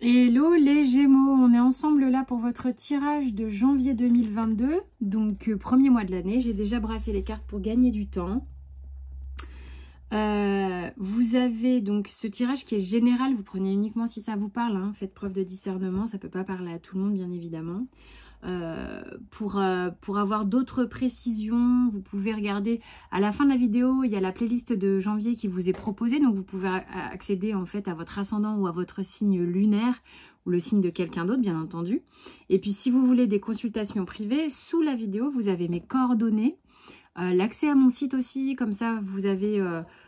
Hello les Gémeaux, on est ensemble là pour votre tirage de janvier 2022, donc premier mois de l'année. J'ai déjà brassé les cartes pour gagner du temps. Vous avez donc ce tirage qui est général, vous prenez uniquement si ça vous parle, hein. Faites preuve de discernement, ça ne peut pas parler à tout le monde bien évidemment. Pour avoir d'autres précisions, vous pouvez regarder à la fin de la vidéo, il y a la playlist de janvier qui vous est proposée, donc vous pouvez accéder en fait à votre ascendant ou à votre signe lunaire ou le signe de quelqu'un d'autre bien entendu. Et puis si vous voulez des consultations privées, sous la vidéo vous avez mes coordonnées, l'accès à mon site aussi, comme ça vous avez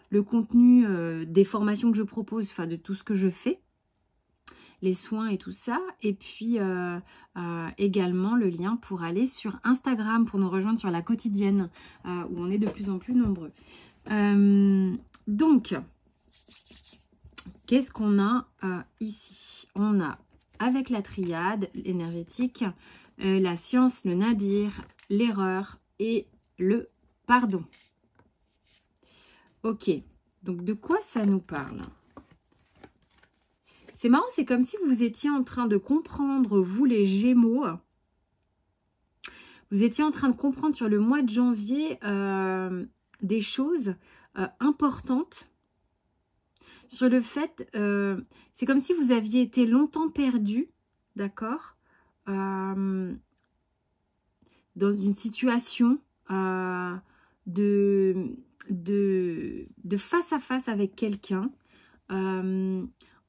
le contenu des formations que je propose, enfin de tout ce que je fais, les soins et tout ça, et puis également le lien pour aller sur Instagram, pour nous rejoindre sur la quotidienne, où on est de plus en plus nombreux. Donc, qu'est-ce qu'on a ici? On a, avec la triade énergétique, la science, le nadir, l'erreur et le pardon. Ok, donc de quoi ça nous parle? C'est marrant, c'est comme si vous étiez en train de comprendre, vous les Gémeaux, vous étiez en train de comprendre sur le mois de janvier des choses importantes sur le fait, c'est comme si vous aviez été longtemps perdu, d'accord, dans une situation de face à face avec quelqu'un,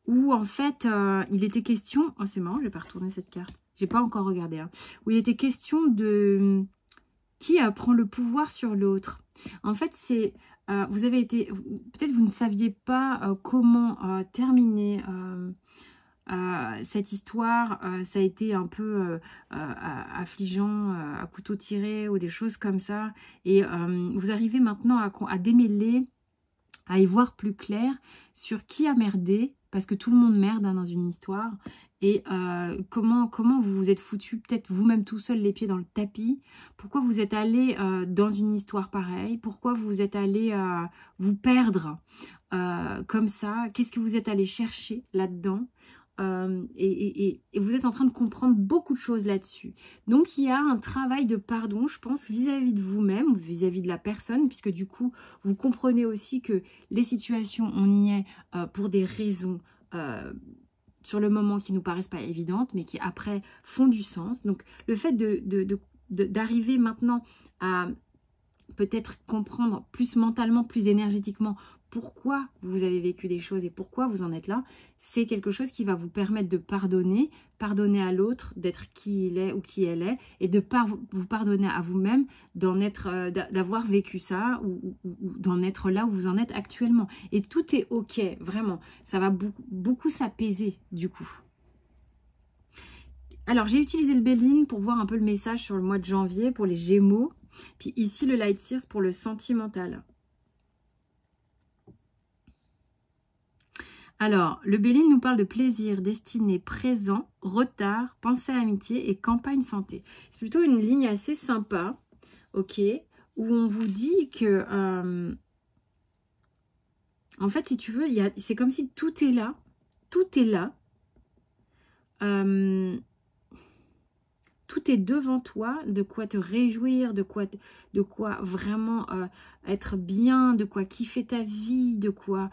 où en fait il était question, oh c'est marrant, je vais pas retourner cette carte, j'ai pas encore regardé, hein, où il était question de qui prend le pouvoir sur l'autre. En fait c'est, vous avez été, peut-être vous ne saviez pas comment terminer cette histoire, ça a été un peu affligeant, à couteau tiré ou des choses comme ça, et vous arrivez maintenant à démêler, à y voir plus clair sur qui a merdé, parce que tout le monde merde hein, dans une histoire, et comment vous vous êtes foutu peut-être vous-même tout seul les pieds dans le tapis, pourquoi vous êtes allé dans une histoire pareille, pourquoi vous êtes allé vous perdre comme ça, qu'est-ce que vous êtes allé chercher là-dedans, et vous êtes en train de comprendre beaucoup de choses là-dessus. Donc il y a un travail de pardon, je pense, vis-à-vis de vous-même, ou vis-à-vis de la personne, puisque du coup, vous comprenez aussi que les situations, on y est pour des raisons sur le moment qui nous paraissent pas évidentes, mais qui après font du sens. Donc le fait d'arriver maintenant à peut-être comprendre plus mentalement, plus énergétiquement, pourquoi vous avez vécu des choses et pourquoi vous en êtes là, c'est quelque chose qui va vous permettre de pardonner à l'autre, d'être qui il est ou qui elle est, et de vous pardonner à vous-même d'avoir vécu ça ou d'en être là où vous en êtes actuellement. Et tout est ok, vraiment. Ça va beaucoup s'apaiser du coup. Alors, j'ai utilisé le Béline pour voir un peu le message sur le mois de janvier pour les Gémeaux. Puis ici, le Light Sears pour le sentimental. Alors, le Béline nous parle de plaisir, destinée, présent, retard, pensée à amitié et campagne santé. C'est plutôt une ligne assez sympa, ok, où on vous dit que, en fait, si tu veux, c'est comme si tout est là, tout est là, tout est devant toi, de quoi te réjouir, de quoi vraiment être bien, de quoi kiffer ta vie, de quoi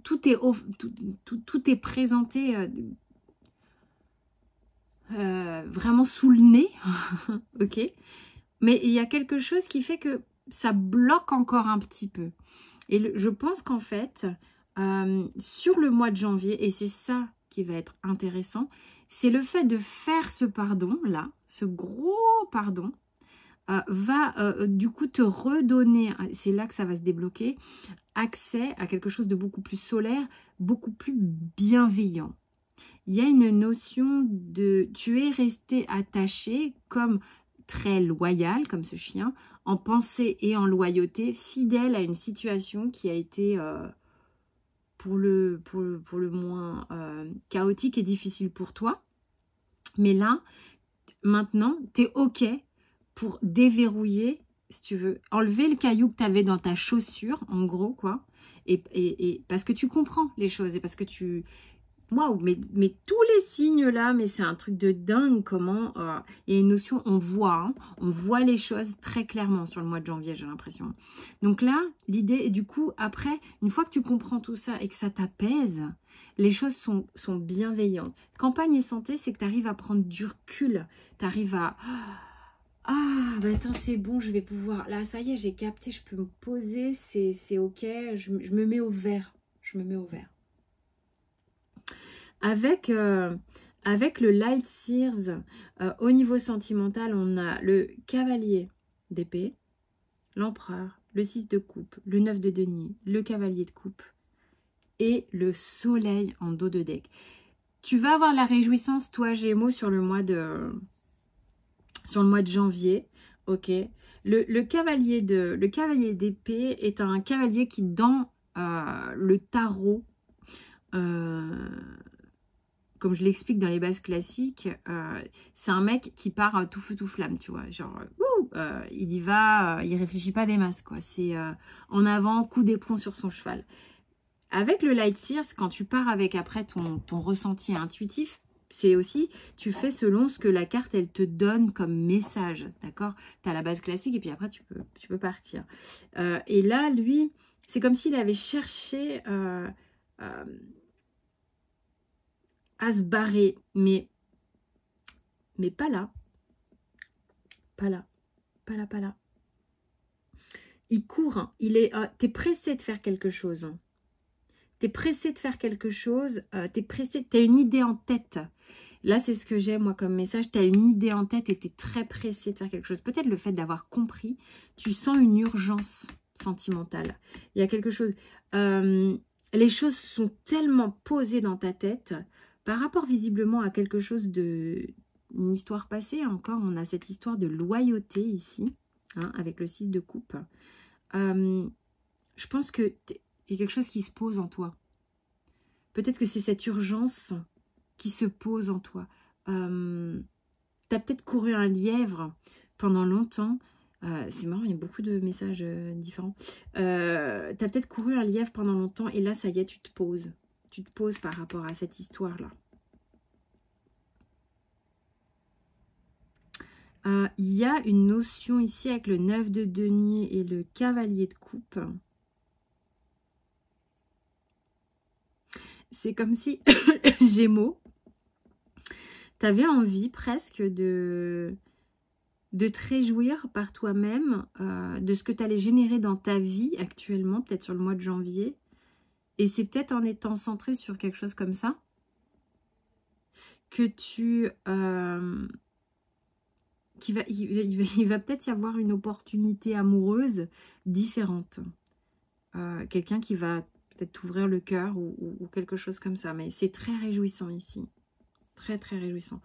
tout est présenté vraiment sous le nez, ok. Mais il y a quelque chose qui fait que ça bloque encore un petit peu. Et je pense qu'en fait, sur le mois de janvier, et c'est ça qui va être intéressant, c'est le fait de faire ce pardon-là, ce gros pardon, va du coup te redonner, c'est là que ça va se débloquer, accès à quelque chose de beaucoup plus solaire, beaucoup plus bienveillant. Il y a une notion de tu es resté attaché comme très loyal, comme ce chien, en pensée et en loyauté, fidèle à une situation qui a été pour le moins chaotique et difficile pour toi. Mais là, maintenant, tu es OK pour déverrouiller, si tu veux, enlever le caillou que tu avais dans ta chaussure, en gros, quoi, Et parce que tu comprends les choses et parce que tu... Waouh, mais tous les signes là, mais c'est un truc de dingue comment il y a une notion, on voit les choses très clairement sur le mois de janvier, j'ai l'impression. Donc là, l'idée, et du coup, après, une fois que tu comprends tout ça et que ça t'apaise, les choses sont bienveillantes. Campagne et santé, c'est que tu arrives à prendre du recul, tu arrives à... Ah, bah attends, c'est bon, je vais pouvoir... Là, ça y est, j'ai capté, je peux me poser, c'est ok, je me mets au vert, je me mets au vert. Avec le Light Sears, au niveau sentimental, on a le cavalier d'épée, l'empereur, le 6 de coupe, le 9 de denier, le cavalier de coupe et le soleil en dos de deck. Tu vas avoir la réjouissance, toi Gémeaux, sur le mois de janvier, ok. Le cavalier d'épée est un cavalier qui, dans le tarot, comme je l'explique dans les bases classiques, c'est un mec qui part tout feu tout flamme, tu vois. Genre, il y va, il réfléchit pas des masses, quoi. C'est en avant, coup d'éperon sur son cheval. Avec le Light Sears, quand tu pars avec après ton ressenti intuitif, c'est aussi, tu fais selon ce que la carte, elle te donne comme message, d'accord? Tu as la base classique et puis après, tu peux partir. Et là, lui, c'est comme s'il avait cherché... à se barrer, mais pas là. Pas là. Pas là, pas là. Il court, hein. T'es pressé de faire quelque chose. Hein. T'es pressé de faire quelque chose. T'es pressé, t'as une idée en tête. Là, c'est ce que j'ai, moi, comme message. T'as une idée en tête et t'es très pressé de faire quelque chose. Peut-être le fait d'avoir compris, tu sens une urgence sentimentale. Il y a quelque chose... les choses sont tellement posées dans ta tête... Par rapport visiblement à quelque chose une histoire passée, encore, on a cette histoire de loyauté ici, hein, avec le 6 de coupe. Je pense qu'il y a quelque chose qui se pose en toi. Peut-être que c'est cette urgence qui se pose en toi. Tu as peut-être couru un lièvre pendant longtemps. C'est marrant, il y a beaucoup de messages différents. Tu as peut-être couru un lièvre pendant longtemps et là, ça y est, tu te poses. Tu te poses par rapport à cette histoire-là. Il y a une notion ici avec le 9 de denier et le cavalier de coupe. C'est comme si, Gémeaux, tu avais envie presque de te réjouir par toi-même de ce que tu allais générer dans ta vie actuellement, peut-être sur le mois de janvier. Et c'est peut-être en étant centré sur quelque chose comme ça que il va peut-être y avoir une opportunité amoureuse différente. Quelqu'un qui va peut-être t'ouvrir le cœur ou quelque chose comme ça. Mais c'est très réjouissant ici. Très, très réjouissant.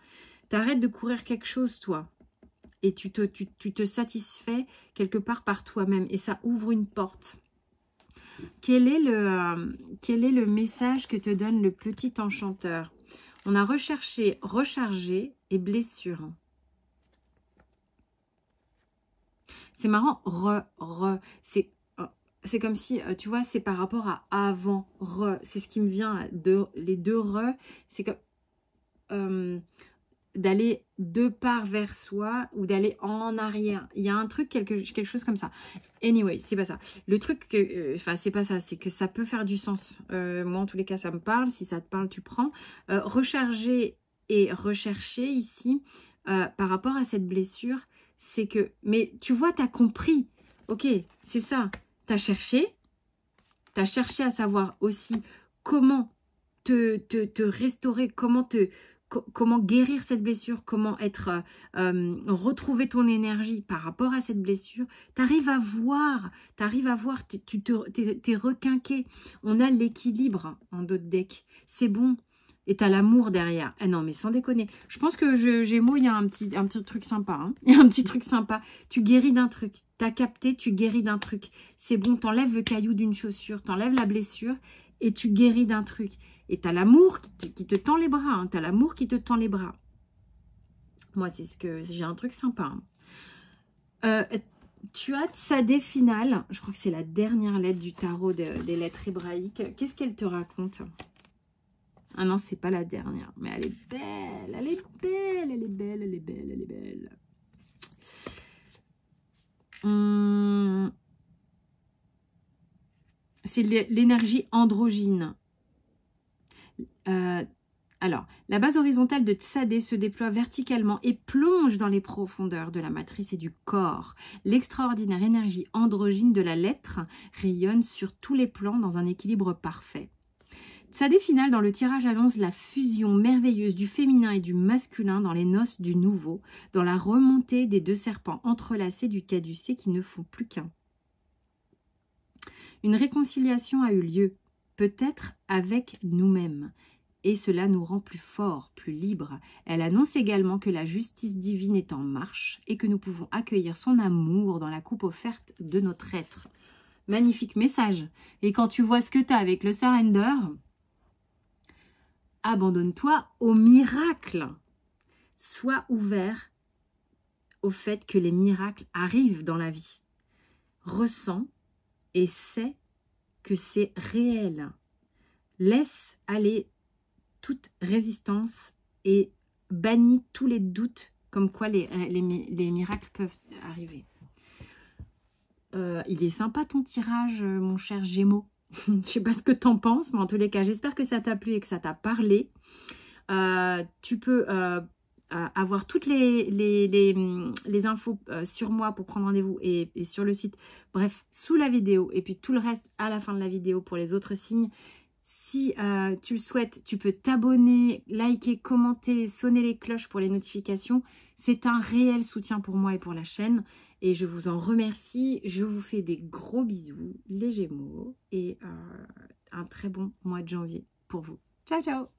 T'arrêtes de courir quelque chose, toi. Et tu te satisfais quelque part par toi-même. Et ça ouvre une porte. Quel est le message que te donne le petit enchanteur? On a recherché, rechargé et blessure. C'est marrant, c'est comme si, tu vois, c'est par rapport à avant, c'est ce qui me vient, les deux c'est comme d'aller de part vers soi ou d'aller en arrière. Il y a un truc, quelque chose comme ça. Anyway, c'est pas ça. Le truc, c'est pas ça, c'est que ça peut faire du sens. Moi, en tous les cas, ça me parle. Si ça te parle, tu prends. Recharger et rechercher ici, par rapport à cette blessure, c'est que... Mais tu vois, tu as compris. Ok, c'est ça. Tu as cherché à savoir aussi comment te restaurer, comment guérir cette blessure, comment retrouver ton énergie par rapport à cette blessure. Tu arrives à voir, t'es requinqué. On a l'équilibre en dos de deck. C'est bon. Et t'as l'amour derrière. Ah non, mais sans déconner. Je pense que Gémeaux, il y a un petit truc sympa. Hein. Il y a un petit truc sympa. Tu guéris d'un truc. T'as capté, tu guéris d'un truc. C'est bon, t'enlèves le caillou d'une chaussure, t'enlèves la blessure et tu guéris d'un truc. Et t'as l'amour qui te tend les bras. Hein. T'as l'amour qui te tend les bras. Moi, c'est ce que... J'ai un truc sympa. Hein. Tu as Tsadé finale. Je crois que c'est la dernière lettre du tarot des lettres hébraïques. Qu'est-ce qu'elle te raconte? Ah non, c'est pas la dernière. Mais elle est belle. Elle est belle. Elle est belle. Elle est belle. Elle est belle. C'est l'énergie androgyne. Alors, la base horizontale de Tsadé se déploie verticalement et plonge dans les profondeurs de la matrice et du corps. L'extraordinaire énergie androgyne de la lettre rayonne sur tous les plans dans un équilibre parfait. Tsadé finale dans le tirage annonce la fusion merveilleuse du féminin et du masculin dans les noces du nouveau, dans la remontée des deux serpents entrelacés du caducée qui ne font plus qu'un. Une réconciliation a eu lieu, peut-être avec nous-mêmes. Et cela nous rend plus forts, plus libres. Elle annonce également que la justice divine est en marche et que nous pouvons accueillir son amour dans la coupe offerte de notre être. Magnifique message. Et quand tu vois ce que tu as avec le surrender, abandonne-toi au miracle. Sois ouvert au fait que les miracles arrivent dans la vie. Ressens et sais que c'est réel. Laisse aller toute résistance et bannis tous les doutes comme quoi les miracles peuvent arriver. Il est sympa ton tirage, mon cher Gémeaux. Je ne sais pas ce que tu en penses, mais en tous les cas, j'espère que ça t'a plu et que ça t'a parlé. Tu peux avoir toutes les infos sur moi pour prendre rendez-vous et sur le site. Bref, sous la vidéo et puis tout le reste à la fin de la vidéo pour les autres signes. Si tu le souhaites, tu peux t'abonner, liker, commenter, sonner les cloches pour les notifications. C'est un réel soutien pour moi et pour la chaîne. Et je vous en remercie. Je vous fais des gros bisous, les Gémeaux. Et un très bon mois de janvier pour vous. Ciao, ciao!